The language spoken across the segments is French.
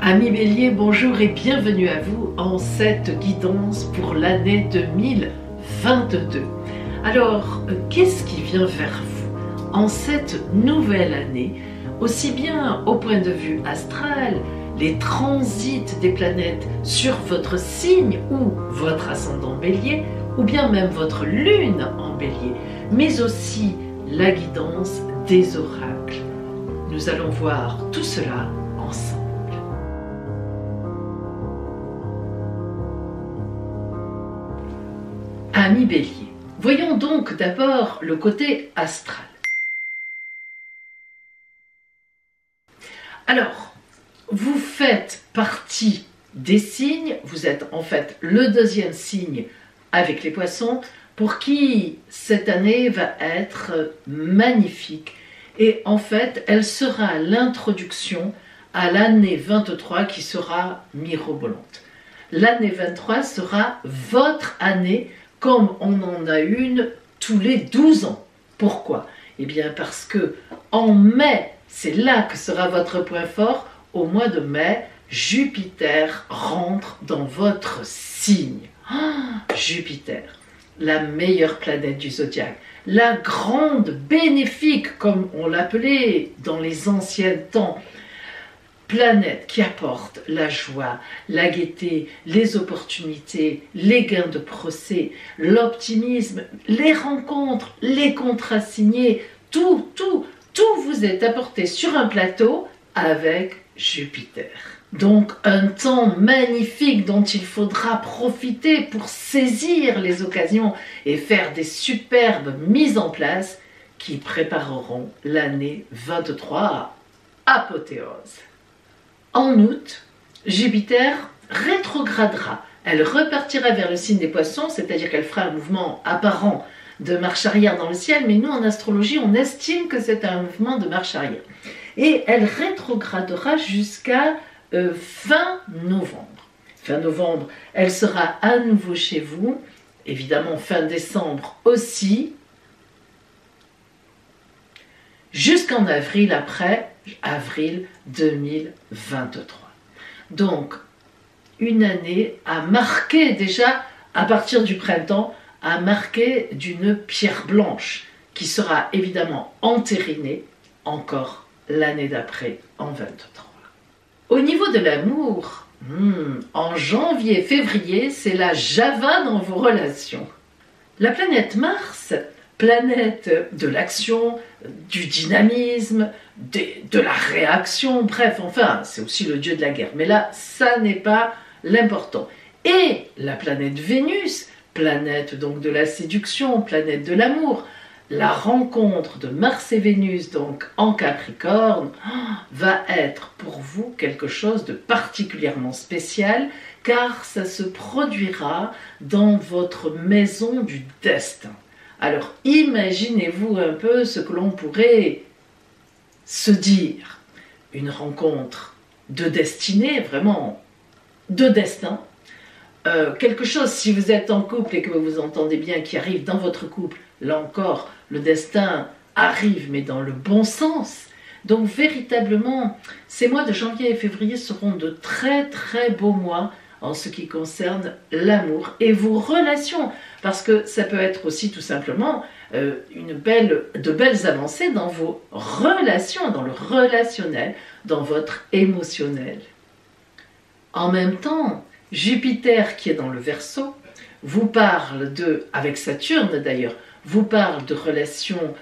Amis Bélier, bonjour et bienvenue à vous en cette guidance pour l'année 2022. Alors, qu'est-ce qui vient vers vous en cette nouvelle année, aussi bien au point de vue astral, les transits des planètes sur votre signe ou votre ascendant Bélier, ou bien même votre lune en Bélier, mais aussi la guidance des oracles. Nous allons voir tout cela ensemble. Amis Bélier, voyons donc d'abord le côté astral. Alors, vous faites partie des signes, vous êtes en fait le deuxième signe avec les poissons, pour qui cette année va être magnifique. Et en fait, elle sera l'introduction à l'année 23 qui sera mirobolante. L'année 23 sera votre année, comme on en a une tous les 12 ans. Pourquoi? Eh bien parce que en mai, c'est là que sera votre point fort. Au mois de mai, Jupiter rentre dans votre signe. Jupiter, la meilleure planète du zodiaque, la grande bénéfique, comme on l'appelait dans les anciens temps. Planète qui apporte la joie, la gaieté, les opportunités, les gains de procès, l'optimisme, les rencontres, les contrats signés, tout vous est apporté sur un plateau avec Jupiter. Donc un temps magnifique dont il faudra profiter pour saisir les occasions et faire des superbes mises en place qui prépareront l'année 23 à apothéose. En août, Jupiter rétrogradera. Elle repartira vers le signe des poissons, c'est-à-dire qu'elle fera un mouvement apparent de marche arrière dans le ciel, mais nous en astrologie, on estime que c'est un mouvement de marche arrière. Et elle rétrogradera jusqu'à fin novembre. Fin novembre, elle sera à nouveau chez vous, évidemment fin décembre aussi, jusqu'en avril après, avril 2023. Donc, une année à marquer déjà, à partir du printemps, à marquer d'une pierre blanche qui sera évidemment entérinée encore l'année d'après, en 23. Au niveau de l'amour, en janvier-février, c'est la Java dans vos relations. La planète Mars, planète de l'action, du dynamisme, de la réaction, bref, enfin, c'est aussi le dieu de la guerre. Mais là, ça n'est pas l'important. Et la planète Vénus, planète donc de la séduction, planète de l'amour, la rencontre de Mars et Vénus, donc en Capricorne, va être pour vous quelque chose de particulièrement spécial, car ça se produira dans votre maison du destin. Alors imaginez-vous un peu ce que l'on pourrait se dire. Une rencontre de destinée, vraiment de destin. Quelque chose, si vous êtes en couple et que vous vous entendez bien, qui arrive dans votre couple, là encore, le destin arrive, mais dans le bon sens. Donc véritablement, ces mois de janvier et février seront de très très beaux mois en ce qui concerne l'amour et vos relations, parce que ça peut être aussi tout simplement de belles avancées dans vos relations, dans le relationnel, dans votre émotionnel. En même temps, Jupiter qui est dans le Verseau vous parle avec Saturne d'ailleurs, vous parle de relations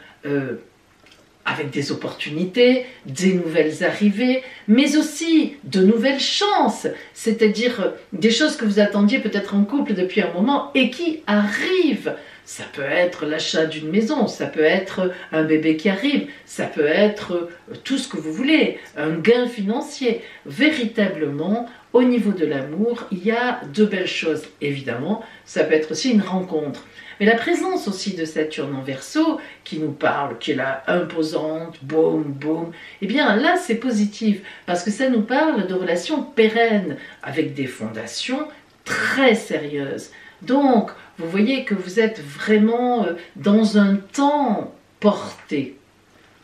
avec des opportunités, des nouvelles arrivées, mais aussi de nouvelles chances, c'est-à-dire des choses que vous attendiez peut-être en couple depuis un moment et qui arrivent. Ça peut être l'achat d'une maison, ça peut être un bébé qui arrive, ça peut être tout ce que vous voulez, un gain financier. Véritablement, au niveau de l'amour, il y a de belles choses. Évidemment, ça peut être aussi une rencontre. Mais la présence aussi de Saturne en Verseau, qui nous parle, qui est là imposante, boum, boum, eh bien là c'est positif, parce que ça nous parle de relations pérennes, avec des fondations très sérieuses. Donc, vous voyez que vous êtes vraiment dans un temps porté.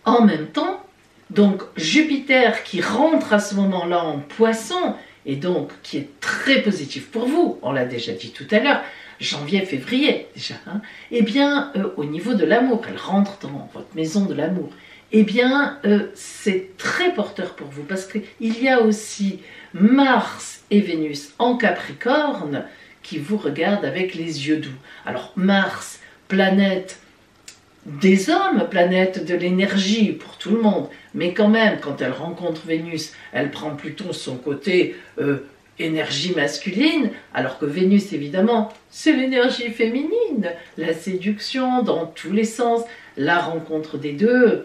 En même temps, Donc Jupiter qui rentre à ce moment-là en Poisson, et donc qui est très positif pour vous, on l'a déjà dit tout à l'heure, janvier, février déjà, hein, eh bien au niveau de l'amour, elle rentre dans votre maison de l'amour, eh bien c'est très porteur pour vous, parce qu'il y a aussi Mars et Vénus en Capricorne qui vous regardent avec les yeux doux. Alors Mars, planète des hommes, planète de l'énergie pour tout le monde, mais quand même, quand elle rencontre Vénus, elle prend plutôt son côté énergie masculine, alors que Vénus, évidemment, c'est l'énergie féminine, la séduction dans tous les sens, la rencontre des deux.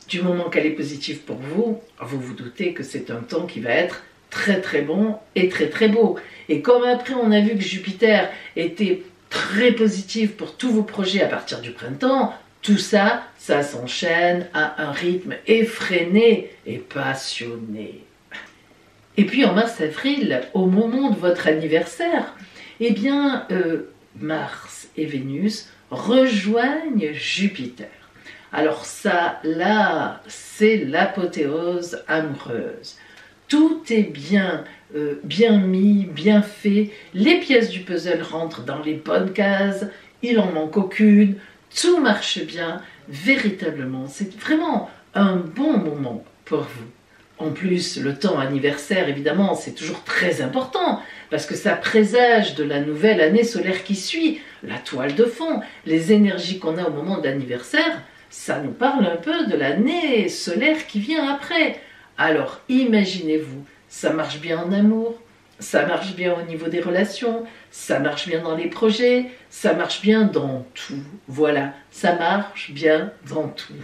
Du moment qu'elle est positive pour vous, vous vous doutez que c'est un temps qui va être très très bon et très très beau. Et comme après on a vu que Jupiter était très positif pour tous vos projets à partir du printemps, tout ça, ça s'enchaîne à un rythme effréné et passionné. Et puis en mars-avril, au moment de votre anniversaire, eh bien, Mars et Vénus rejoignent Jupiter. Alors ça, là, c'est l'apothéose amoureuse. Tout est bien, bien mis, bien fait. Les pièces du puzzle rentrent dans les bonnes cases. Il en manque aucune. Tout marche bien. Véritablement, c'est vraiment un bon moment pour vous. En plus, le temps anniversaire, évidemment, c'est toujours très important parce que ça présage de la nouvelle année solaire qui suit. La toile de fond, les énergies qu'on a au moment de l'anniversaire, ça nous parle un peu de l'année solaire qui vient après. Alors, imaginez-vous, ça marche bien en amour, ça marche bien au niveau des relations, ça marche bien dans les projets, ça marche bien dans tout. Voilà, ça marche bien dans tout.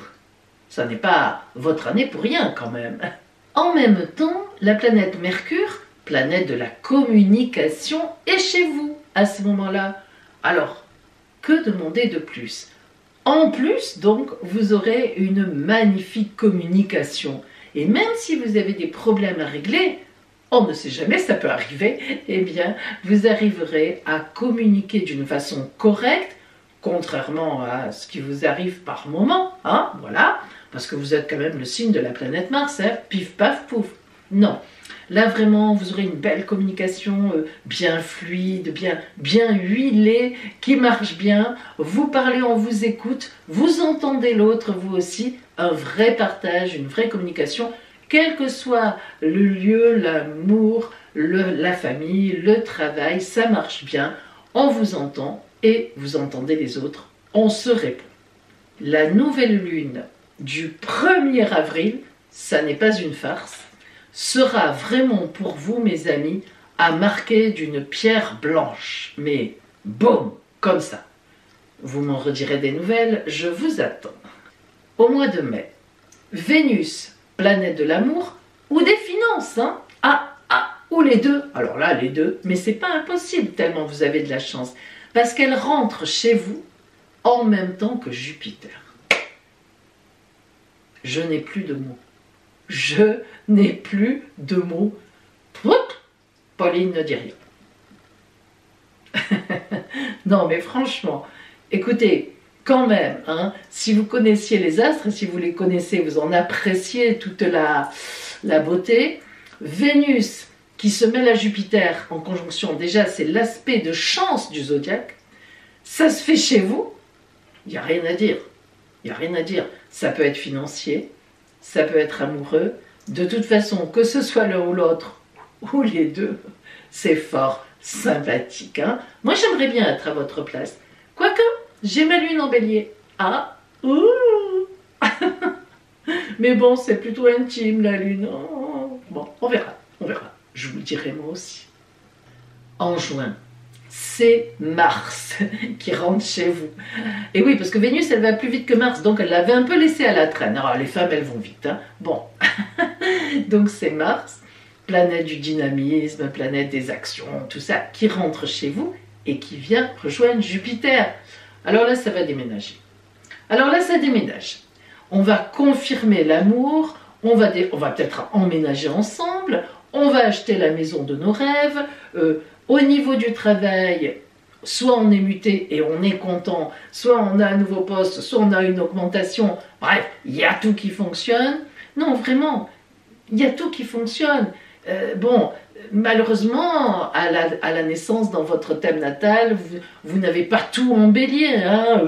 Ça n'est pas votre année pour rien quand même. En même temps, la planète Mercure, planète de la communication, est chez vous à ce moment-là. Alors, que demander de plus? En plus, donc, vous aurez une magnifique communication. Et même si vous avez des problèmes à régler, on ne sait jamais, ça peut arriver, eh bien, vous arriverez à communiquer d'une façon correcte, contrairement à ce qui vous arrive par moment, hein, voilà, parce que vous êtes quand même le signe de la planète Mars, hein, pif, paf, pouf. Non, là vraiment, vous aurez une belle communication bien fluide, bien huilée, qui marche bien, vous parlez, on vous écoute, vous entendez l'autre, vous aussi, un vrai partage, une vraie communication, quel que soit le lieu, l'amour, la famille, le travail, ça marche bien, on vous entend et vous entendez les autres, on se répond. La nouvelle lune du 1er avril, ça n'est pas une farce, sera vraiment pour vous, mes amis, à marquer d'une pierre blanche, mais boum, comme ça. Vous m'en redirez des nouvelles, je vous attends. Au mois de mai, Vénus, planète de l'amour, ou des finances, hein? Ou les deux. Alors là, les deux, mais c'est pas impossible tellement vous avez de la chance, parce qu'elle rentre chez vous en même temps que Jupiter. Je n'ai plus de mots. Je n'ai plus de mots. Pauline ne dit rien. Non, mais franchement, écoutez, quand même, hein, si vous connaissiez les astres, si vous les connaissez, vous en appréciez toute la beauté. Vénus qui se mêle à Jupiter en conjonction, déjà c'est l'aspect de chance du zodiaque, ça se fait chez vous, il n'y a rien à dire. Il n'y a rien à dire. Ça peut être financier, ça peut être amoureux. De toute façon, que ce soit l'un ou l'autre, ou les deux, c'est fort sympathique. Hein. Moi, j'aimerais bien être à votre place. Quoique, j'ai ma lune en bélier. Ah, ouh. Mais bon, c'est plutôt intime, la lune. Oh. Bon, on verra, on verra. Je vous le dirai moi aussi. En juin, c'est Mars qui rentre chez vous. Et oui, parce que Vénus, elle va plus vite que Mars, donc elle l'avait un peu laissé à la traîne. Alors, les femmes, elles vont vite. Hein. Bon, donc c'est Mars, planète du dynamisme, planète des actions, tout ça, qui rentre chez vous et qui vient rejoindre Jupiter. Alors là, ça va déménager. Alors là, ça déménage. On va confirmer l'amour, on va peut-être emménager ensemble, on va acheter la maison de nos rêves, au niveau du travail, soit on est muté et on est content, soit on a un nouveau poste, soit on a une augmentation, bref, il y a tout qui fonctionne. Non, vraiment, il y a tout qui fonctionne. Bon, malheureusement, à la naissance, dans votre thème natal, vous n'avez pas tout en bélier. Hein,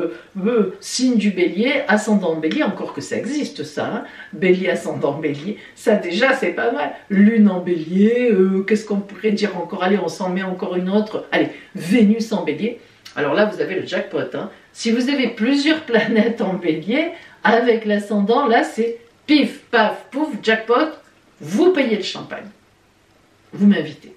signe du bélier, ascendant en bélier, encore que ça existe ça. Hein, bélier, ascendant bélier, ça déjà c'est pas mal. Lune en bélier, qu'est-ce qu'on pourrait dire encore? Allez, on s'en met encore une autre. Allez, Vénus en bélier. Alors là, vous avez le jackpot. Hein. Si vous avez plusieurs planètes en bélier, avec l'ascendant, là c'est pif, paf, pouf, jackpot, vous payez le champagne. Vous m'invitez.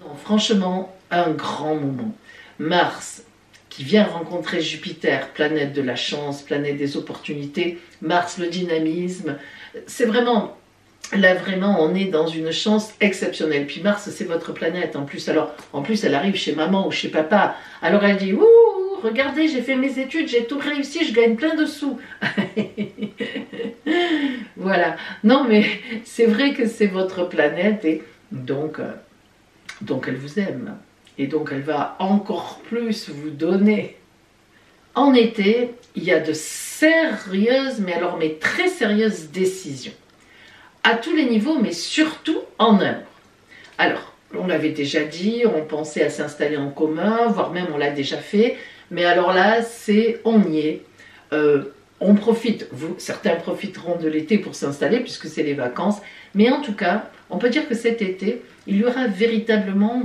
Non, franchement, un grand moment. Mars, qui vient rencontrer Jupiter, planète de la chance, planète des opportunités. Mars, le dynamisme. C'est vraiment, là vraiment, on est dans une chance exceptionnelle. Puis Mars, c'est votre planète en plus. Alors, en plus, elle arrive chez maman ou chez papa. Alors elle dit, ouh, regardez, j'ai fait mes études, j'ai tout réussi, je gagne plein de sous. Voilà. Non, mais c'est vrai que c'est votre planète et donc elle vous aime. Et donc elle va encore plus vous donner. En été, il y a de sérieuses, mais très sérieuses décisions. À tous les niveaux, mais surtout en amour. Alors, on l'avait déjà dit, on pensait à s'installer en commun, voire même on l'a déjà fait. Mais alors là, on y est. On profite, certains profiteront de l'été pour s'installer puisque c'est les vacances, mais en tout cas, on peut dire que cet été, il y aura véritablement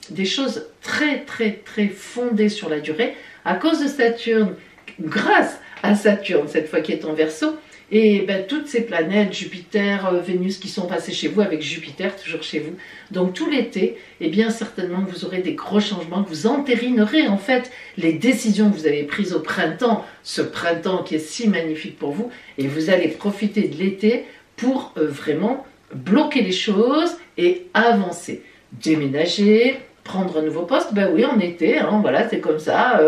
des choses très très très fondées sur la durée à cause de Saturne, grâce à Saturne cette fois qui est en Verseau, et ben, toutes ces planètes, Jupiter, Vénus qui sont passées chez vous avec Jupiter toujours chez vous. Donc tout l'été, eh bien certainement vous aurez des gros changements, que vous entérinerez en fait les décisions que vous avez prises au printemps, ce printemps qui est si magnifique pour vous, et vous allez profiter de l'été pour vraiment bloquer les choses et avancer. Déménager, prendre un nouveau poste, ben oui, en été, hein, voilà, c'est comme ça.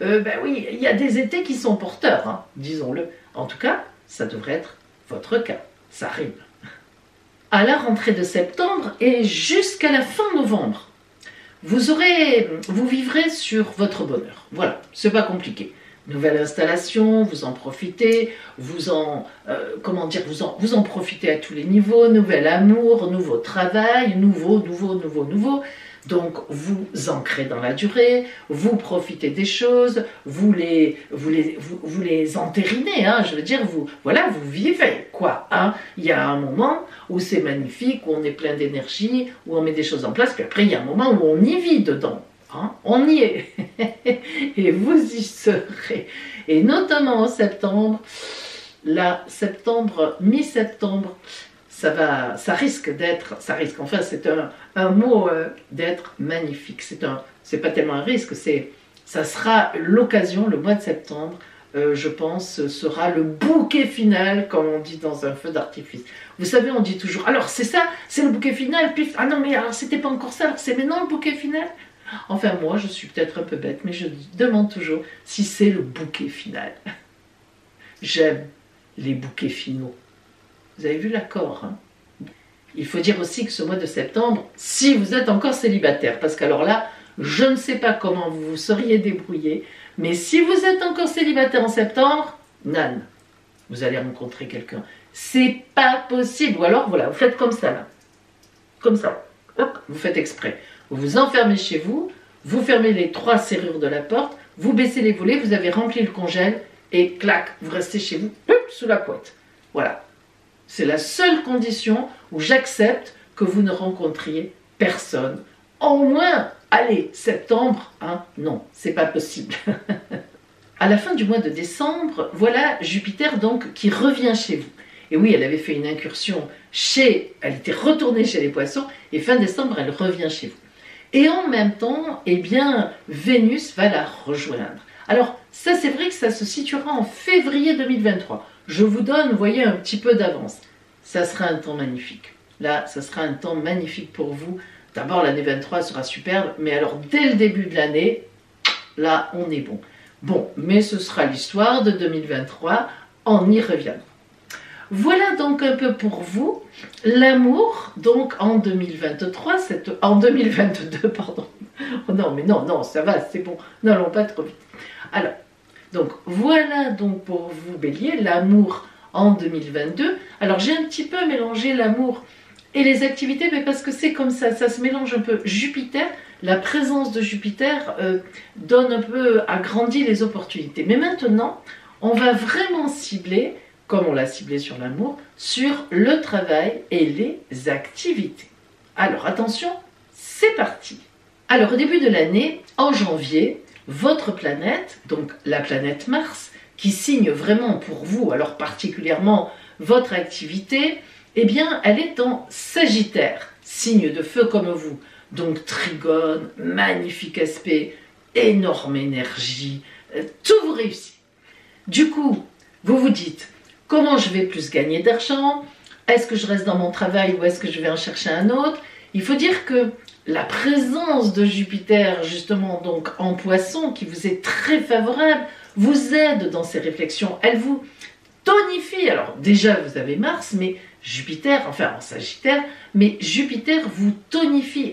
Ben oui, il y a des étés qui sont porteurs, hein, disons-le. En tout cas, ça devrait être votre cas, ça rime. À la rentrée de septembre et jusqu'à la fin novembre, vous vivrez sur votre bonheur. Voilà, c'est pas compliqué. Nouvelle installation, vous en profitez, vous en profitez à tous les niveaux, nouvel amour, nouveau travail, nouveau. Donc vous ancrez dans la durée, vous profitez des choses, vous les entérinez, hein, je veux dire, vous vivez, quoi. Hein. Il y a un moment où c'est magnifique, où on est plein d'énergie, où on met des choses en place, puis après il y a un moment où on y vit dedans. Hein, on y est, et vous y serez, et notamment en septembre, mi-septembre, ça risque, enfin c'est un mot d'être magnifique, c'est pas tellement un risque, ça sera l'occasion, le mois de septembre, je pense, sera le bouquet final, comme on dit dans un feu d'artifice. Vous savez, on dit toujours, alors c'est ça, c'est le bouquet final, puis, ah non mais alors c'était pas encore ça, alors c'est maintenant le bouquet final. Enfin moi, je suis peut-être un peu bête, mais je demande toujours si c'est le bouquet final. J'aime les bouquets finaux. Vous avez vu l'accord, hein? Il faut dire aussi que ce mois de septembre, si vous êtes encore célibataire, parce qu'alors là, je ne sais pas comment vous vous seriez débrouillé, mais si vous êtes encore célibataire en septembre, nan, vous allez rencontrer quelqu'un. C'est pas possible. Ou alors, voilà, vous faites comme ça, là. Comme ça. Hop, vous faites exprès. Vous vous enfermez chez vous, vous fermez les 3 serrures de la porte, vous baissez les volets, vous avez rempli le congèle, et clac, vous restez chez vous, sous la couette. Voilà. C'est la seule condition où j'accepte que vous ne rencontriez personne. Au moins, allez, septembre, hein, non, c'est pas possible. À la fin du mois de décembre, voilà Jupiter donc qui revient chez vous. Et oui, elle avait fait une incursion elle était retournée chez les poissons, et fin décembre, elle revient chez vous. Et en même temps, eh bien, Vénus va la rejoindre. Alors, ça c'est vrai que ça se situera en février 2023. Je vous donne, vous voyez, un petit peu d'avance. Ça sera un temps magnifique. Là, ça sera un temps magnifique pour vous. D'abord, l'année 23 sera superbe, mais alors, dès le début de l'année, là, on est bon. Bon, mais ce sera l'histoire de 2023, on y reviendra. Voilà donc un peu pour vous l'amour, donc en 2023, en 2022, pardon. Oh non, mais non, ça va, c'est bon, n'allons pas trop vite. Alors, donc voilà donc pour vous Bélier, l'amour en 2022. Alors j'ai un petit peu mélangé l'amour et les activités, mais parce que c'est comme ça se mélange un peu. Jupiter, la présence de Jupiter donne un peu, agrandit les opportunités. Mais maintenant, on va vraiment cibler, comme on l'a ciblé sur l'amour, sur le travail et les activités. Alors attention, c'est parti. Alors au début de l'année, en janvier, votre planète, donc la planète Mars, qui signe vraiment pour vous, alors particulièrement votre activité, eh bien elle est en Sagittaire, signe de feu comme vous. Donc trigone, magnifique aspect, énorme énergie, tout vous réussit. Du coup, vous vous dites, comment je vais plus gagner d'argent? Est-ce que je reste dans mon travail ou est-ce que je vais en chercher un autre? Il faut dire que la présence de Jupiter, justement, donc en Poisson, qui vous est très favorable, vous aide dans ces réflexions. Elle vous tonifie. Alors déjà, vous avez Mars, mais Jupiter, enfin en Sagittaire, mais Jupiter vous tonifie.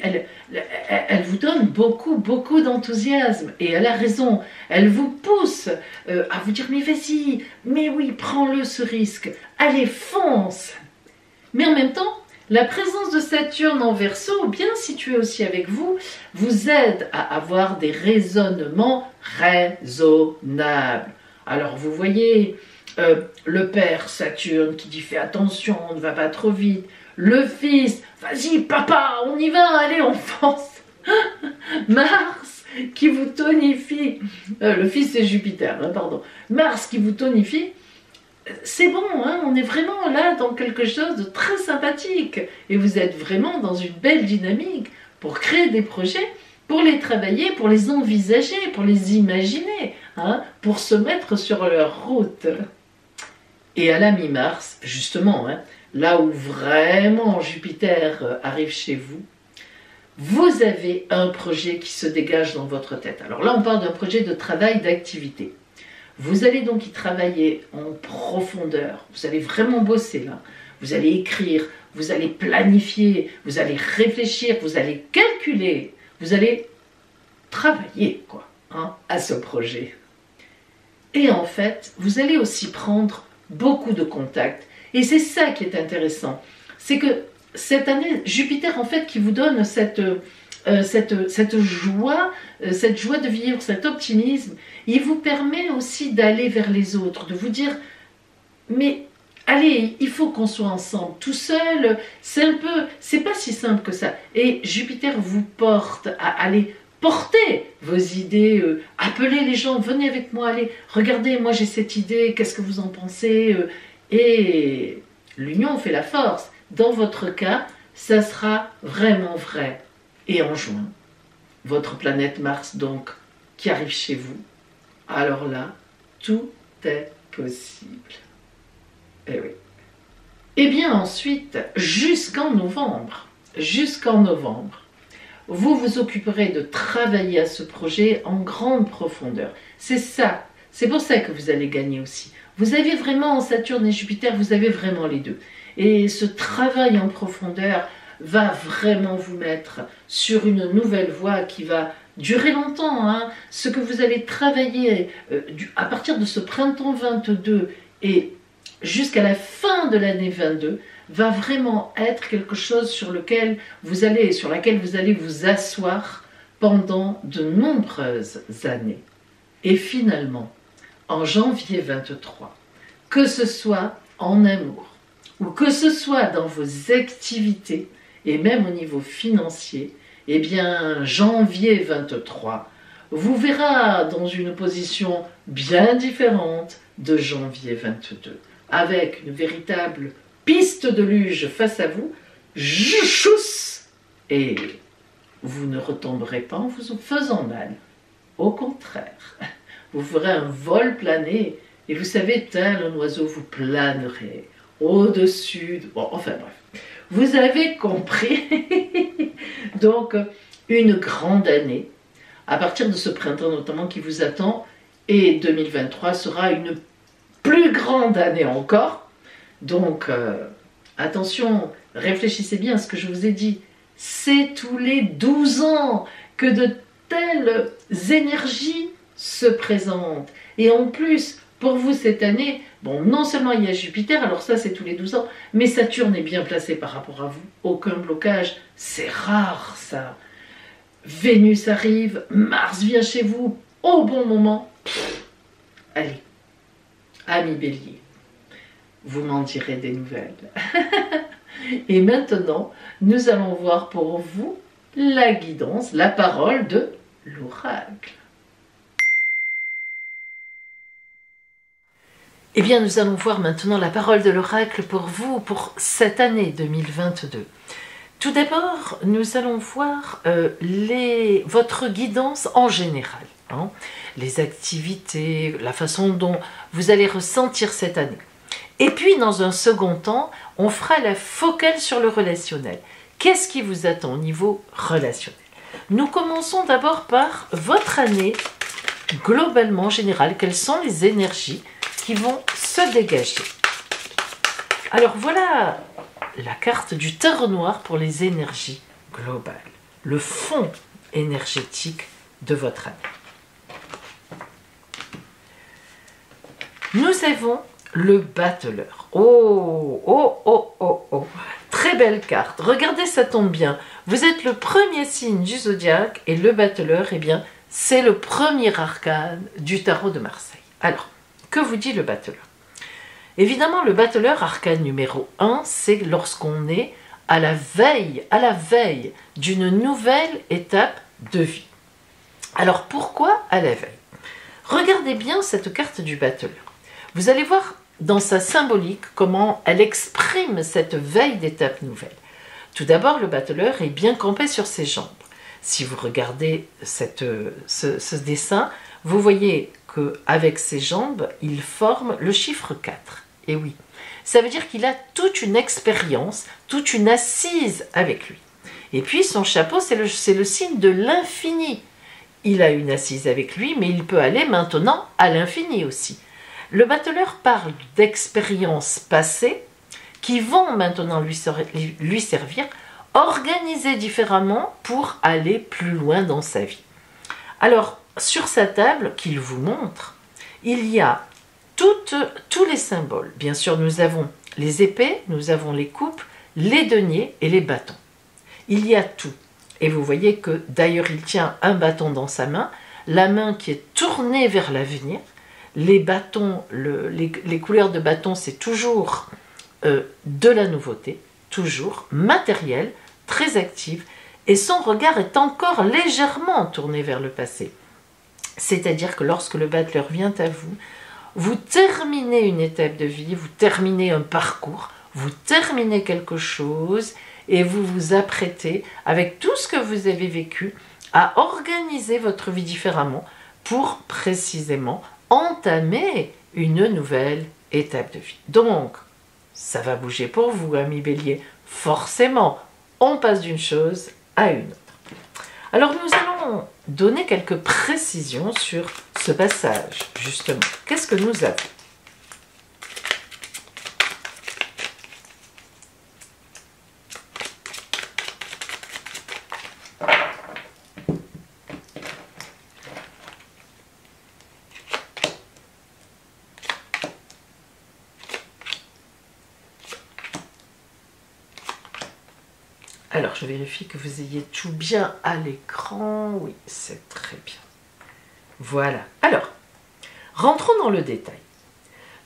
Elle vous donne beaucoup d'enthousiasme. Et elle a raison. Elle vous pousse à vous dire, mais vas-y, mais oui, prends-le ce risque. Allez, fonce. Mais en même temps, la présence de Saturne en Verseau, bien située aussi avec vous, vous aide à avoir des raisonnements raisonnables. Alors vous voyez, le père Saturne qui dit fais attention, ne va pas trop vite. Le fils, vas-y papa, on y va, allez on fonce. Mars qui vous tonifie, le fils c'est Jupiter, hein, pardon. Mars qui vous tonifie. C'est bon, hein, on est vraiment là dans quelque chose de très sympathique. Et vous êtes vraiment dans une belle dynamique pour créer des projets, pour les travailler, pour les envisager, pour les imaginer, hein, pour se mettre sur leur route. Et à la mi-mars, justement, hein, là où vraiment Jupiter arrive chez vous, vous avez un projet qui se dégage dans votre tête. Alors là, on parle d'un projet de travail, d'activité. Vous allez donc y travailler en profondeur, vous allez vraiment bosser là, vous allez écrire, vous allez planifier, vous allez réfléchir, vous allez calculer, vous allez travailler quoi, hein, à ce projet. Et en fait, vous allez aussi prendre beaucoup de contacts. Et c'est ça qui est intéressant, c'est que cette année, Jupiter en fait qui vous donne cette joie de vivre, cet optimisme, il vous permet aussi d'aller vers les autres, de vous dire, mais allez, il faut qu'on soit ensemble. Tout seul, c'est pas si simple que ça. Et Jupiter vous porte à aller porter vos idées, appelez les gens, venez avec moi, allez, regardez, moi j'ai cette idée, qu'est-ce que vous en pensez? Et l'union fait la force. Dans votre cas, ça sera vraiment vrai. Et en juin, votre planète Mars, donc, qui arrive chez vous, alors là, tout est possible. Eh oui. Et bien ensuite, jusqu'en novembre, vous vous occuperez de travailler à ce projet en grande profondeur. C'est ça, c'est pour ça que vous allez gagner aussi. Vous avez vraiment, Saturne et Jupiter, vous avez vraiment les deux. Et ce travail en profondeur va vraiment vous mettre sur une nouvelle voie qui va durer longtemps. Hein. Ce que vous allez travailler à partir de ce printemps 22 et jusqu'à la fin de l'année 22 va vraiment être quelque chose sur laquelle vous allez vous asseoir pendant de nombreuses années. Et finalement, en janvier 23, que ce soit en amour ou que ce soit dans vos activités, et même au niveau financier, eh bien, janvier 23 vous verra dans une position bien différente de janvier 22, avec une véritable piste de luge face à vous, chouss, et vous ne retomberez pas en vous faisant mal. Au contraire, vous ferez un vol plané, et vous savez, tel un oiseau, vous planerez au-dessus, bon, enfin bref. Vous avez compris. Donc, une grande année, à partir de ce printemps notamment qui vous attend, et 2023 sera une plus grande année encore. Donc, attention, réfléchissez bien à ce que je vous ai dit. C'est tous les 12 ans que de telles énergies se présentent. Et en plus, Pour vous, cette année, bon, non seulement il y a Jupiter, alors ça c'est tous les 12 ans, mais Saturne est bien placé par rapport à vous. Aucun blocage, c'est rare ça. Vénus arrive, Mars vient chez vous au bon moment. Allez, ami Bélier, vous m'en direz des nouvelles. Et maintenant, nous allons voir pour vous la guidance, la parole de l'oracle. Eh bien, nous allons voir maintenant la parole de l'oracle pour vous, pour cette année 2022. Tout d'abord, nous allons voir votre guidance en général, hein, les activités, la façon dont vous allez ressentir cette année. Et puis, dans un second temps, on fera la focale sur le relationnel. Qu'est-ce qui vous attend au niveau relationnel? Nous commençons d'abord par votre année globalement générale. Quelles sont les énergies qui vont se dégager? Alors voilà la carte du tarot noir pour les énergies globales, le fond énergétique de votre année. Nous avons le battleur. Oh, oh, oh, oh, oh. Très belle carte. Regardez, ça tombe bien. Vous êtes le premier signe du zodiaque et le battleur, eh bien, c'est le premier arcane du tarot de Marseille. Alors, que vous dit le battleur? Évidemment, le battleur, arcane numéro 1, c'est lorsqu'on est à la veille d'une nouvelle étape de vie. Alors, pourquoi à la veille? Regardez bien cette carte du battleur. Vous allez voir dans sa symbolique comment elle exprime cette veille d'étape nouvelle. Tout d'abord, le battleur est bien campé sur ses jambes. Si vous regardez ce dessin, vous voyez qu'avec ses jambes, il forme le chiffre 4. Et oui, ça veut dire qu'il a toute une expérience, toute une assise avec lui. Et puis son chapeau, c'est le signe de l'infini. Il a une assise avec lui, mais il peut aller maintenant à l'infini aussi. Le battleur parle d'expériences passées qui vont maintenant lui servir, organisées différemment pour aller plus loin dans sa vie. Alors, sur sa table qu'il vous montre, il y a tous les symboles. Bien sûr, nous avons les épées, nous avons les coupes, les deniers et les bâtons. Il y a tout. Et vous voyez que d'ailleurs, il tient un bâton dans sa main, la main qui est tournée vers l'avenir. Les bâtons, les couleurs de bâton, c'est toujours de la nouveauté, toujours matériel, très active, et son regard est encore légèrement tourné vers le passé. C'est-à-dire que lorsque le battleur vient à vous, vous terminez une étape de vie, vous terminez un parcours, vous terminez quelque chose et vous vous apprêtez, avec tout ce que vous avez vécu, à organiser votre vie différemment pour précisément entamer une nouvelle étape de vie. Donc, ça va bouger pour vous, amis Bélier. Forcément, on passe d'une chose à une autre. Alors, nous allons donner quelques précisions sur ce passage, justement. Qu'est-ce que nous avons? Alors, je vérifie que vous ayez tout bien à l'écran. Oui, c'est très bien. Voilà. Alors, rentrons dans le détail.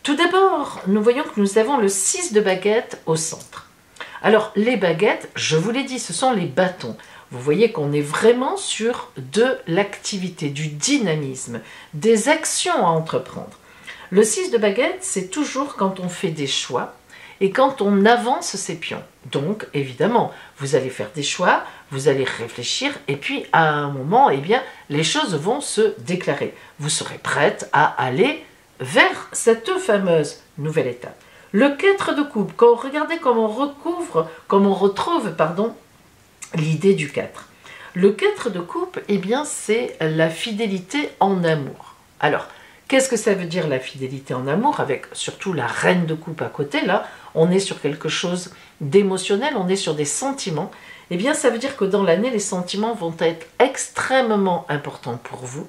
Tout d'abord, nous voyons que nous avons le 6 de baguette au centre. Alors, les baguettes, je vous l'ai dit, ce sont les bâtons. Vous voyez qu'on est vraiment sur de l'activité, du dynamisme, des actions à entreprendre. Le 6 de baguette, c'est toujours quand on fait des choix et quand on avance ses pions. Donc, évidemment, vous allez faire des choix, vous allez réfléchir, et puis à un moment, eh bien, les choses vont se déclarer. Vous serez prête à aller vers cette fameuse nouvelle étape. Le 4 de coupe, quand regardez comme on retrouve l'idée du 4. Le 4 de coupe, eh bien, c'est la fidélité en amour. Alors, qu'est-ce que ça veut dire la fidélité en amour, avec surtout la reine de coupe à côté, là, on est sur quelque chose d'émotionnel, on est sur des sentiments. Eh bien, ça veut dire que dans l'année, les sentiments vont être extrêmement importants pour vous.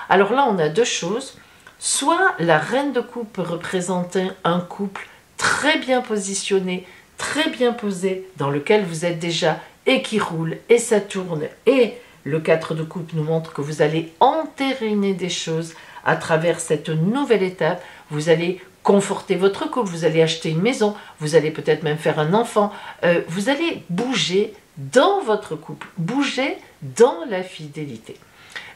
Alors là, on a deux choses. Soit la reine de coupe peut représenter un couple très bien positionné, très bien posé, dans lequel vous êtes déjà et qui roule et ça tourne. Et le 4 de coupe nous montre que vous allez entériner des choses à travers cette nouvelle étape. Vous allez conforter votre couple, vous allez acheter une maison, vous allez peut-être même faire un enfant. Vous allez bouger dans votre couple, bouger dans la fidélité.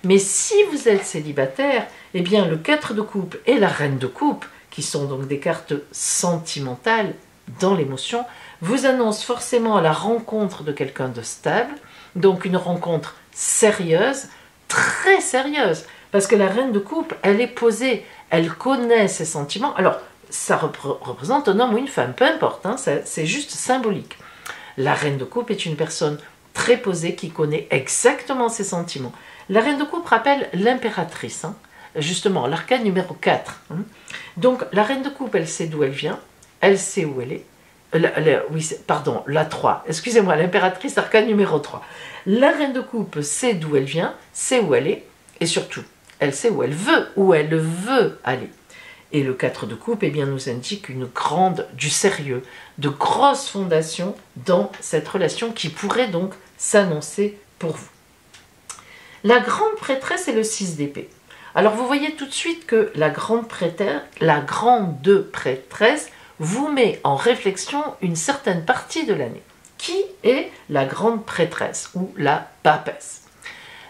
Mais si vous êtes célibataire, eh bien le 4 de coupe et la reine de coupe, qui sont donc des cartes sentimentales dans l'émotion, vous annoncent forcément la rencontre de quelqu'un de stable, donc une rencontre sérieuse, très sérieuse, parce que la reine de coupe, elle est posée, elle connaît ses sentiments. Alors, ça représente un homme ou une femme, peu importe, hein, c'est juste symbolique. La reine de coupe est une personne très posée qui connaît exactement ses sentiments. La reine de coupe rappelle l'impératrice, hein, justement, l'arcane numéro 4. Hein. Donc, la reine de coupe, elle sait d'où elle vient, elle sait où elle est. Pardon, la 3, excusez-moi, l'impératrice, arcane numéro 3. La reine de coupe sait d'où elle vient, sait où elle est, et surtout, elle sait où elle veut aller. Et le 4 de coupe, eh bien, nous indique du sérieux, de grosses fondations dans cette relation qui pourrait donc s'annoncer pour vous. La grande prêtresse est le 6 d'épée. Alors vous voyez tout de suite que la grande prêtresse vous met en réflexion une certaine partie de l'année. Qui est la grande prêtresse ou la papesse?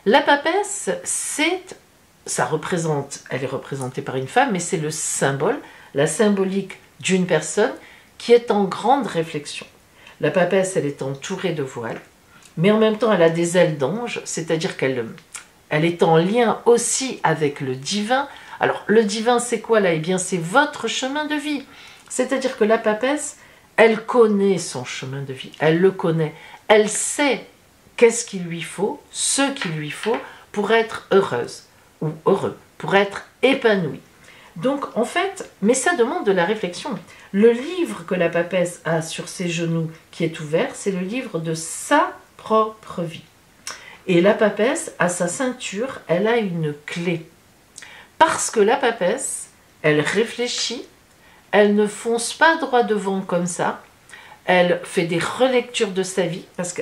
La papesse, elle est représentée par une femme, mais c'est le symbole, la symbolique d'une personne qui est en grande réflexion. La papesse, elle est entourée de voiles, mais en même temps, elle a des ailes d'ange, c'est-à-dire qu'elle est en lien aussi avec le divin. Alors, le divin, c'est quoi là? Eh bien, c'est votre chemin de vie. C'est-à-dire que la papesse, elle connaît son chemin de vie, elle le connaît, elle sait qu'est-ce qu'il lui faut, ce qu'il lui faut pour être heureuse ou heureux, pour être épanoui. Donc en fait, mais ça demande de la réflexion. Le livre que la papesse a sur ses genoux qui est ouvert, c'est le livre de sa propre vie. Et la papesse, à sa ceinture, elle a une clé. Parce que la papesse, elle réfléchit, elle ne fonce pas droit devant comme ça, elle fait des relectures de sa vie, parce que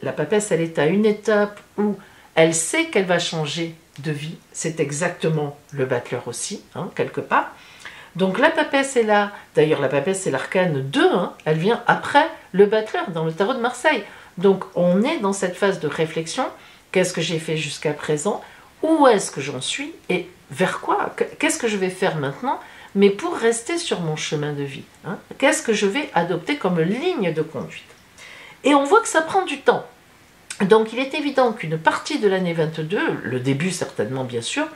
la papesse, elle est à une étape où elle sait qu'elle va changer de vie, c'est exactement le battleur aussi, hein, quelque part. Donc la papesse est là, d'ailleurs la papesse c'est l'arcane 2, hein, elle vient après le battleur dans le tarot de Marseille. Donc on est dans cette phase de réflexion, qu'est-ce que j'ai fait jusqu'à présent, où est-ce que j'en suis et vers quoi, qu'est-ce que je vais faire maintenant, mais pour rester sur mon chemin de vie, hein, qu'est-ce que je vais adopter comme ligne de conduite. Et on voit que ça prend du temps. Donc il est évident qu'une partie de l'année 22, le début certainement bien sûr,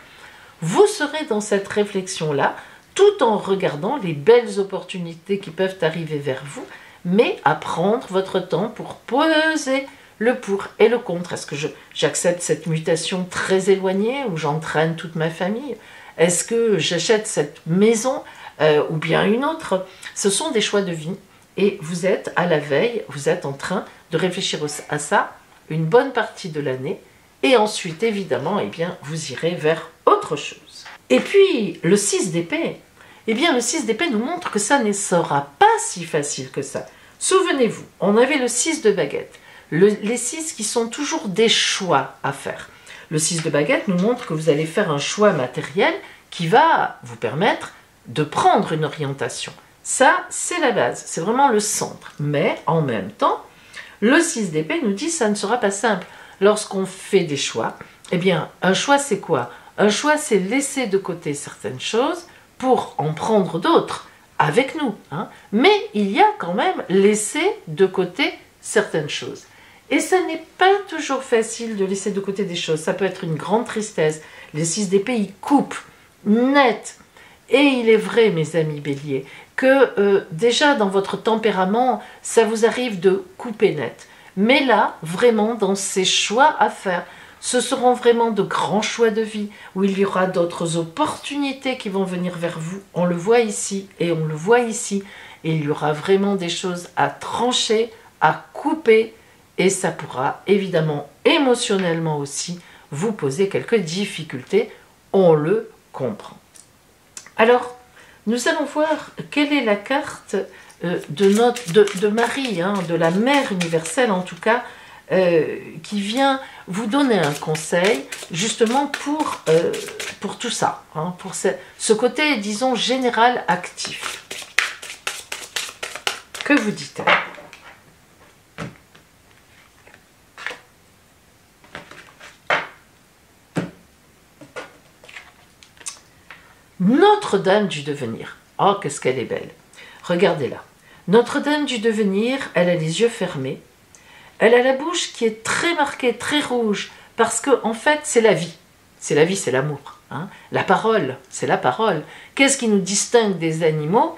vous serez dans cette réflexion-là, tout en regardant les belles opportunités qui peuvent arriver vers vous, mais à prendre votre temps pour peser le pour et le contre. Est-ce que j'accepte cette mutation très éloignée où j'entraîne toute ma famille? Est-ce que j'achète cette maison ou bien une autre? Ce sont des choix de vie et vous êtes à la veille, vous êtes en train de réfléchir à ça une bonne partie de l'année et ensuite évidemment eh bien, vous irez vers autre chose. Et puis le 6 d'épée, eh bien le 6 d'épée nous montre que ça ne sera pas si facile que ça. Souvenez-vous, on avait le 6 de baguette, les 6 qui sont toujours des choix à faire. Le 6 de baguette nous montre que vous allez faire un choix matériel qui va vous permettre de prendre une orientation. Ça, c'est la base, c'est vraiment le centre. Mais en même temps, le 6 d'épée nous dit que ça ne sera pas simple. Lorsqu'on fait des choix, eh bien, un choix c'est quoi? Un choix c'est laisser de côté certaines choses pour en prendre d'autres avec nous. Hein. Mais il y a quand même laisser de côté certaines choses. Et ça n'est pas toujours facile de laisser de côté des choses. Ça peut être une grande tristesse. Les 6 d'épée, ils coupent net. Et il est vrai, mes amis béliers, que déjà dans votre tempérament, ça vous arrive de couper net. Mais là, vraiment, dans ces choix à faire, ce seront vraiment de grands choix de vie, où il y aura d'autres opportunités qui vont venir vers vous. On le voit ici et on le voit ici. Et il y aura vraiment des choses à trancher, à couper, et ça pourra évidemment émotionnellement aussi vous poser quelques difficultés, on le comprend. Alors, nous allons voir quelle est la carte de Marie, hein, de la Mère universelle en tout cas, qui vient vous donner un conseil justement pour tout ça, hein, pour ce côté, disons, général actif. Que vous dit-elle? Notre-Dame du devenir. Oh, qu'est-ce qu'elle est belle. Regardez-la. Notre-Dame du devenir, elle a les yeux fermés. Elle a la bouche qui est très marquée, très rouge, parce que en fait, c'est la vie. C'est la vie, c'est l'amour. Hein. La parole, c'est la parole. Qu'est-ce qui nous distingue des animaux?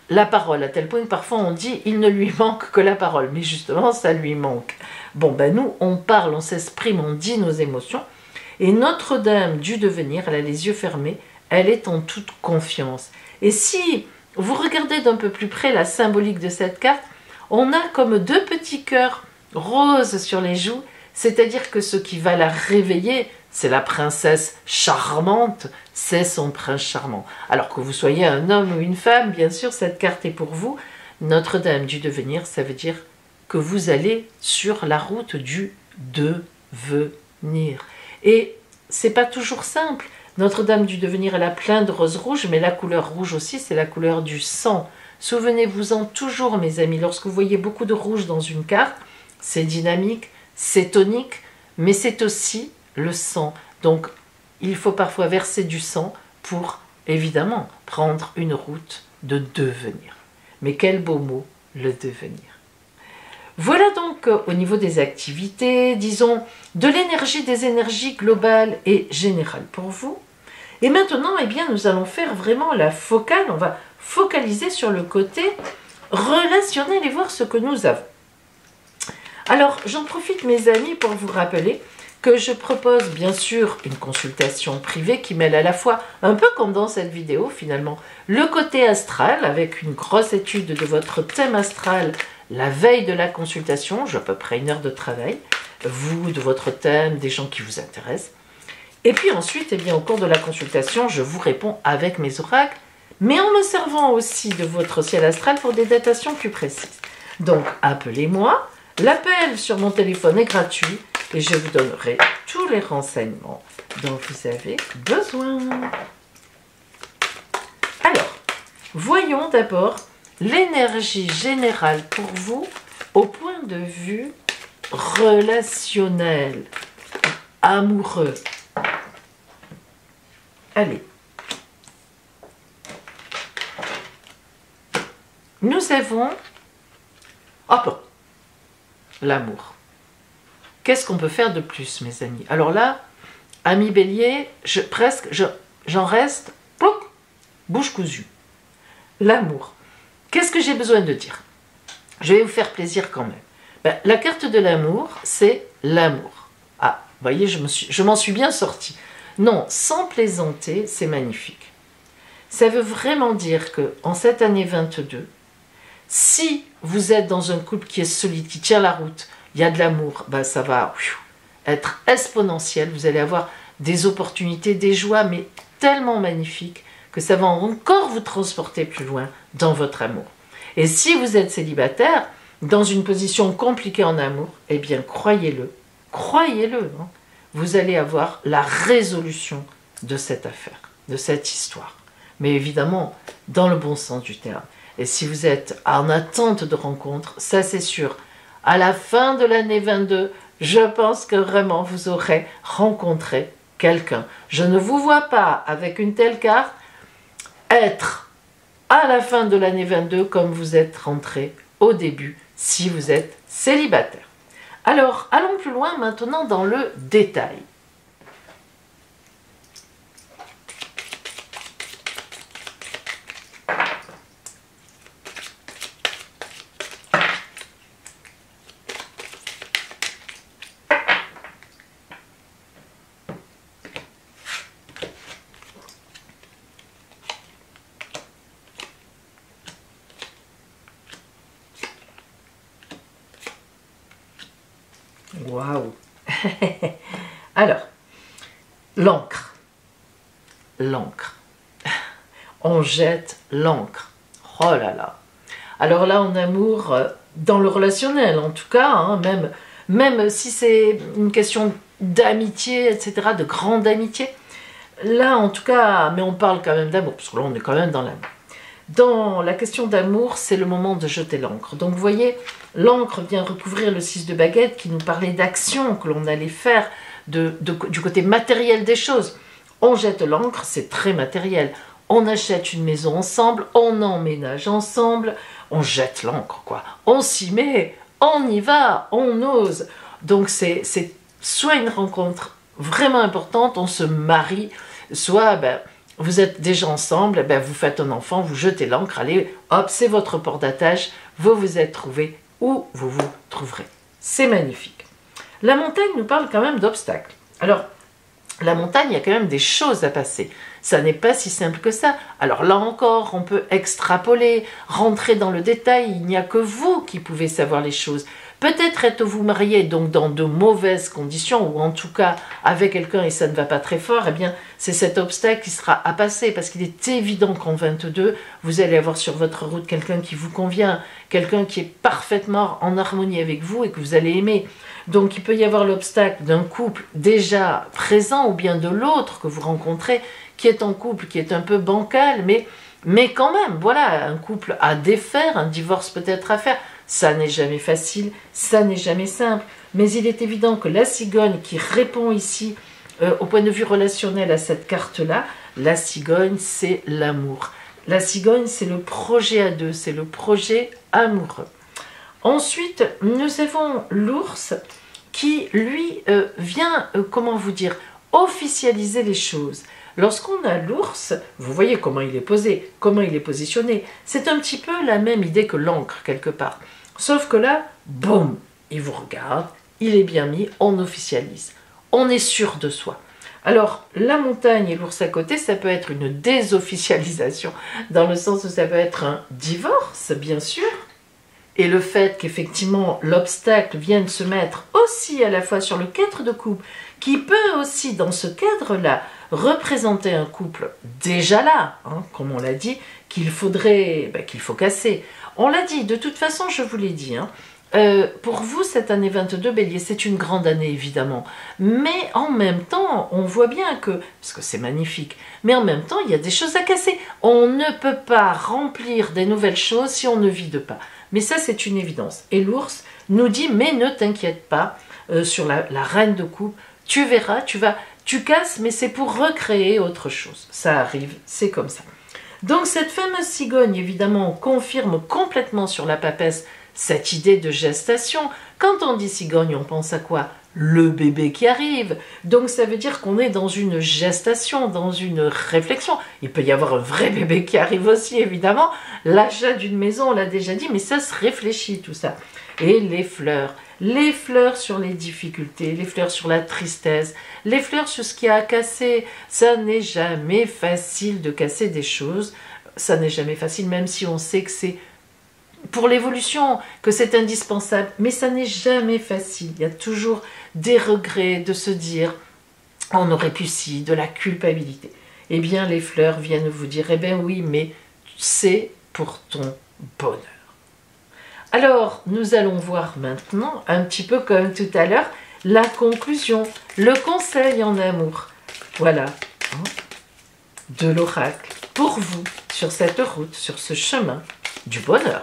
La parole, à tel point que parfois on dit, il ne lui manque que la parole. Mais justement, ça lui manque. Bon, ben nous, on parle, on s'exprime, on dit nos émotions. Et Notre-Dame du devenir, elle a les yeux fermés, elle est en toute confiance. Et si vous regardez d'un peu plus près la symbolique de cette carte, on a comme deux petits cœurs roses sur les joues, c'est-à-dire que ce qui va la réveiller, c'est la princesse charmante, c'est son prince charmant. Alors que vous soyez un homme ou une femme, bien sûr, cette carte est pour vous. Notre-Dame du devenir, ça veut dire que vous allez sur la route du devenir. Et c'est pas toujours simple. Notre-Dame du devenir, elle a plein de roses rouges, mais la couleur rouge aussi, c'est la couleur du sang. Souvenez-vous-en toujours, mes amis, lorsque vous voyez beaucoup de rouge dans une carte, c'est dynamique, c'est tonique, mais c'est aussi le sang. Donc, il faut parfois verser du sang pour, évidemment, prendre une route de devenir. Mais quel beau mot, le devenir. Voilà donc au niveau des activités, disons, de l'énergie, des énergies globales et générales pour vous. Et maintenant, eh bien, nous allons faire vraiment la focale, on va focaliser sur le côté relationnel et voir ce que nous avons. Alors, j'en profite, mes amis, pour vous rappeler que je propose bien sûr une consultation privée qui mêle à la fois, un peu comme dans cette vidéo finalement, le côté astral avec une grosse étude de votre thème astral la veille de la consultation, j'ai à peu près 1 heure de travail, vous, de votre thème, des gens qui vous intéressent. Et puis ensuite, eh bien, au cours de la consultation, je vous réponds avec mes oracles, mais en me servant aussi de votre ciel astral pour des datations plus précises. Donc, appelez-moi, l'appel sur mon téléphone est gratuit et je vous donnerai tous les renseignements dont vous avez besoin. Alors, voyons d'abord l'énergie générale pour vous au point de vue relationnel, amoureux. Allez. Nous avons l'amour. Qu'est-ce qu'on peut faire de plus, mes amis? Alors là, ami Bélier, j'en reste bouche cousue. L'amour. Qu'est-ce que j'ai besoin de dire? Je vais vous faire plaisir quand même. La carte de l'amour, c'est l'amour. Ah, vous voyez, je m'en suis bien sortie. Non, sans plaisanter, c'est magnifique. Ça veut vraiment dire que en cette année 22, si vous êtes dans un couple qui est solide, qui tient la route, il y a de l'amour, ça va être exponentiel. Vous allez avoir des opportunités, des joies, mais tellement magnifiques que ça va encore vous transporter plus loin dans votre amour. Et si vous êtes célibataire, dans une position compliquée en amour, eh bien croyez-le, hein, vous allez avoir la résolution de cette affaire, de cette histoire. Mais évidemment, dans le bon sens du terme. Et si vous êtes en attente de rencontre, ça c'est sûr, à la fin de l'année 22, je pense que vraiment vous aurez rencontré quelqu'un. Je ne vous vois pas avec une telle carte être à la fin de l'année 22 comme vous êtes rentré au début si vous êtes célibataire. Alors, allons plus loin maintenant dans le détail. Waouh. Alors, l'encre. L'encre. on jette l'encre. Oh là là. Alors là, en amour, dans le relationnel en tout cas, hein, même si c'est une question d'amitié, etc., de grande amitié, là en tout cas, mais on parle quand même d'amour, parce que là on est quand même dans l'amour. Dans la question d'amour, c'est le moment de jeter l'encre. Donc vous voyez, l'encre vient recouvrir le 6 de baguette qui nous parlait d'action que l'on allait faire du côté matériel des choses. On jette l'encre, c'est très matériel. On achète une maison ensemble, on emménage ensemble, on jette l'encre, quoi. On s'y met, on y va, on ose. Donc c'est soit une rencontre vraiment importante, on se marie, soit vous êtes déjà ensemble, vous faites un enfant, vous jetez l'encre, allez, hop, c'est votre port d'attache, vous vous êtes trouvés où vous vous trouverez. C'est magnifique. La montagne nous parle quand même d'obstacles. Alors, la montagne, il y a quand même des choses à passer. Ça n'est pas si simple que ça. Alors là encore, on peut extrapoler, rentrer dans le détail. Il n'y a que vous qui pouvez savoir les choses. Peut-être êtes-vous marié donc dans de mauvaises conditions, ou en tout cas avec quelqu'un et ça ne va pas très fort, eh bien c'est cet obstacle qui sera à passer, parce qu'il est évident qu'en 22, vous allez avoir sur votre route quelqu'un qui vous convient, quelqu'un qui est parfaitement en harmonie avec vous et que vous allez aimer. Donc il peut y avoir l'obstacle d'un couple déjà présent, ou bien de l'autre que vous rencontrez, qui est en couple, qui est un peu bancal, mais quand même, voilà, un couple à défaire, un divorce peut-être à faire. Ça n'est jamais facile, ça n'est jamais simple, mais il est évident que la cigogne qui répond ici au point de vue relationnel à cette carte-là, la cigogne c'est l'amour. La cigogne c'est le projet à deux, c'est le projet amoureux. Ensuite, nous avons l'ours qui, lui, vient, comment vous dire, officialiser les choses. Lorsqu'on a l'ours, vous voyez comment il est posé, comment il est positionné. C'est un petit peu la même idée que l'encre, quelque part. Sauf que là, boum, il vous regarde, il est bien mis, on officialise. On est sûr de soi. Alors, la montagne et l'ours à côté, ça peut être une désofficialisation, dans le sens où ça peut être un divorce, bien sûr. Et le fait qu'effectivement l'obstacle vienne se mettre aussi à la fois sur le 4 de coupe, qui peut aussi dans ce cadre-là représenter un couple déjà là, hein, comme on l'a dit, qu'il faut casser. On l'a dit, de toute façon je vous l'ai dit, hein, pour vous cette année 22 Bélier, c'est une grande année évidemment, mais en même temps on voit bien que, parce que c'est magnifique, mais en même temps il y a des choses à casser. On ne peut pas remplir des nouvelles choses si on ne vide pas. Mais ça, c'est une évidence. Et l'ours nous dit, mais ne t'inquiète pas, sur la reine de coupe, tu verras, tu casses, mais c'est pour recréer autre chose. Ça arrive, c'est comme ça. Donc cette fameuse cigogne, évidemment, confirme complètement sur la papesse cette idée de gestation. Quand on dit cigogne, on pense à quoi? Le bébé qui arrive. Donc ça veut dire qu'on est dans une gestation, dans une réflexion. Il peut y avoir un vrai bébé qui arrive aussi, évidemment. L'achat d'une maison, on l'a déjà dit, mais ça se réfléchit tout ça. Et les fleurs sur les difficultés, les fleurs sur la tristesse, les fleurs sur ce qui a à casser. Ça n'est jamais facile de casser des choses. Ça n'est jamais facile, même si on sait que c'est pour l'évolution, que c'est indispensable, mais ça n'est jamais facile. Il y a toujours des regrets de se dire on aurait pu si, de la culpabilité. Eh bien les fleurs viennent vous dire eh bien oui, mais c'est pour ton bonheur. Alors nous allons voir maintenant, un petit peu comme tout à l'heure, la conclusion, le conseil en amour. Voilà, hein, de l'oracle pour vous sur cette route, sur ce chemin du bonheur.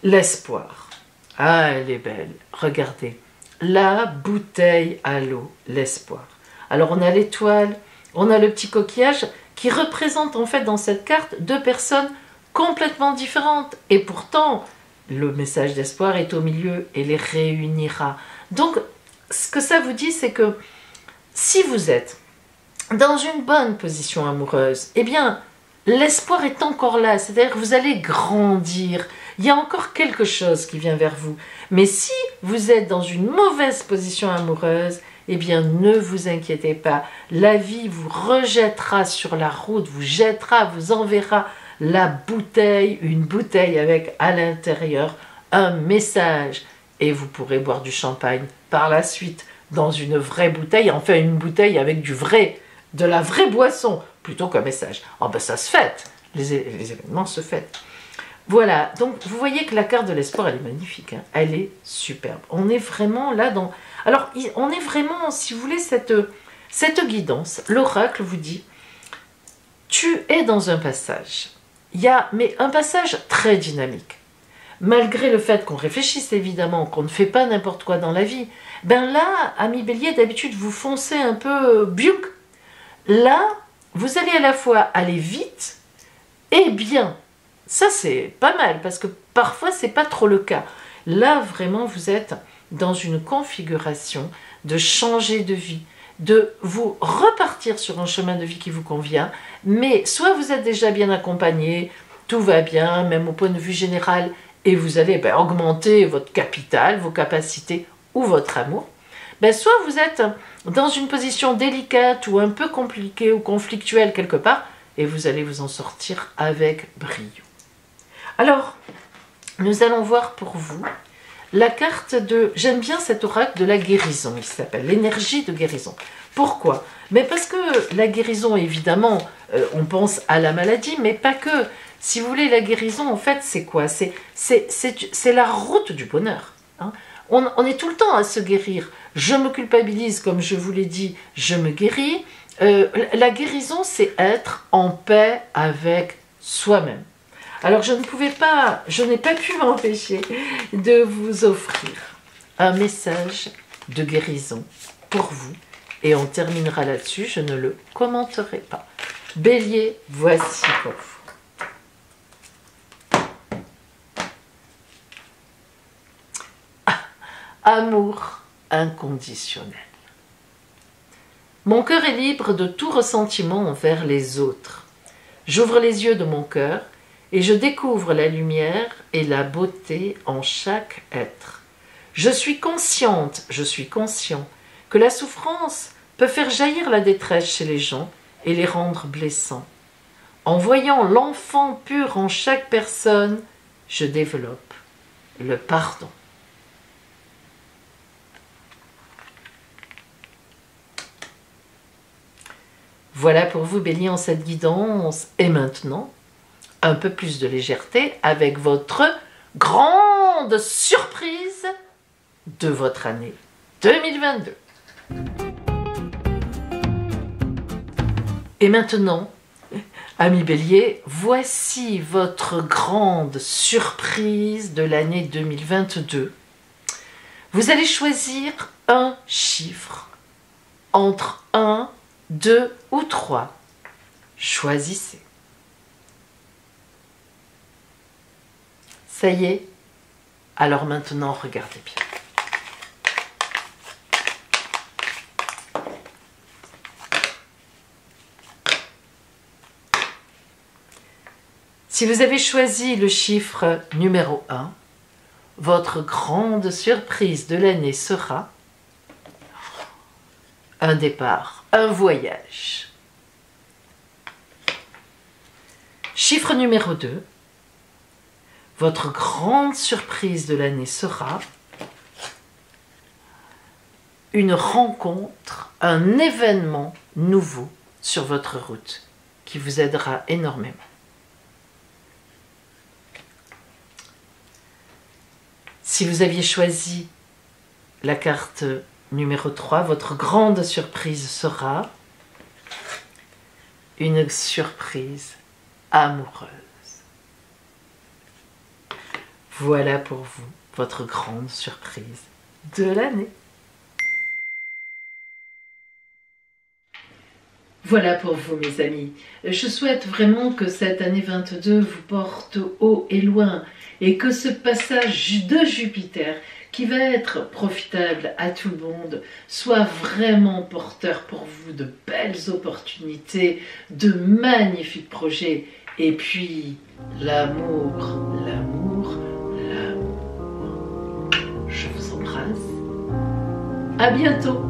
L'espoir. Ah, elle est belle. Regardez. La bouteille à l'eau, l'espoir. Alors, on a l'étoile, on a le petit coquillage qui représente en fait dans cette carte deux personnes complètement différentes. Et pourtant, le message d'espoir est au milieu et les réunira. Donc, ce que ça vous dit, c'est que si vous êtes dans une bonne position amoureuse, eh bien, l'espoir est encore là. C'est-à-dire que vous allez grandir. Il y a encore quelque chose qui vient vers vous. Mais si vous êtes dans une mauvaise position amoureuse, eh bien ne vous inquiétez pas. La vie vous rejettera sur la route, vous jettera, vous enverra la bouteille, une bouteille avec à l'intérieur un message. Et vous pourrez boire du champagne par la suite dans une vraie bouteille, enfin une bouteille avec du vrai, de la vraie boisson, plutôt qu'un message. Oh ben ça se fête, les événements se fêtent. Voilà, donc vous voyez que la carte de l'espoir, elle est magnifique, hein. Elle est superbe. On est vraiment là dans... Alors, on est vraiment, si vous voulez, cette guidance. L'oracle vous dit, tu es dans un passage. Mais un passage très dynamique. Malgré le fait qu'on réfléchisse évidemment, qu'on ne fait pas n'importe quoi dans la vie, ben là, ami Bélier, d'habitude, vous foncez un peu biouk. Là, vous allez à la fois aller vite et bien. Ça, c'est pas mal, parce que parfois, c'est pas trop le cas. Là, vraiment, vous êtes dans une configuration de changer de vie, de vous repartir sur un chemin de vie qui vous convient, mais soit vous êtes déjà bien accompagné, tout va bien, même au point de vue général, et vous allez augmenter votre capital, vos capacités ou votre amour, soit vous êtes dans une position délicate ou un peu compliquée ou conflictuelle quelque part, et vous allez vous en sortir avec brio. Alors, nous allons voir pour vous la carte de... J'aime bien cet oracle de la guérison, il s'appelle l'énergie de guérison. Pourquoi? Mais parce que la guérison, évidemment, on pense à la maladie, mais pas que. Si vous voulez, la guérison, en fait, c'est quoi? C'est la route du bonheur. Hein. On est tout le temps à se guérir. Je me culpabilise, comme je vous l'ai dit, je me guéris. La guérison, c'est être en paix avec soi-même. Alors, je n'ai pas pu m'empêcher de vous offrir un message de guérison pour vous. Et on terminera là-dessus, je ne le commenterai pas. Bélier, voici pour vous. Amour inconditionnel. Mon cœur est libre de tout ressentiment envers les autres. J'ouvre les yeux de mon cœur et je découvre la lumière et la beauté en chaque être. Je suis conscient que la souffrance peut faire jaillir la détresse chez les gens et les rendre blessants. En voyant l'enfant pur en chaque personne, je développe le pardon. Voilà pour vous, Bélier, en cette guidance. Et maintenant, un peu plus de légèreté avec votre grande surprise de votre année 2022. Et maintenant, ami Bélier, voici votre grande surprise de l'année 2022. Vous allez choisir un chiffre entre 1, 2 ou 3. Choisissez. Ça y est, alors maintenant regardez bien. Si vous avez choisi le chiffre numéro 1, votre grande surprise de l'année sera un départ, un voyage. Chiffre numéro 2, votre grande surprise de l'année sera une rencontre, un événement nouveau sur votre route qui vous aidera énormément. Si vous aviez choisi la carte numéro 3, votre grande surprise sera une surprise amoureuse. Voilà pour vous, votre grande surprise de l'année. Voilà pour vous, mes amis. Je souhaite vraiment que cette année 22 vous porte haut et loin et que ce passage de Jupiter, qui va être profitable à tout le monde, soit vraiment porteur pour vous de belles opportunités, de magnifiques projets. Et puis, l'amour, l'amour, l'amour. Je vous embrasse. À bientôt.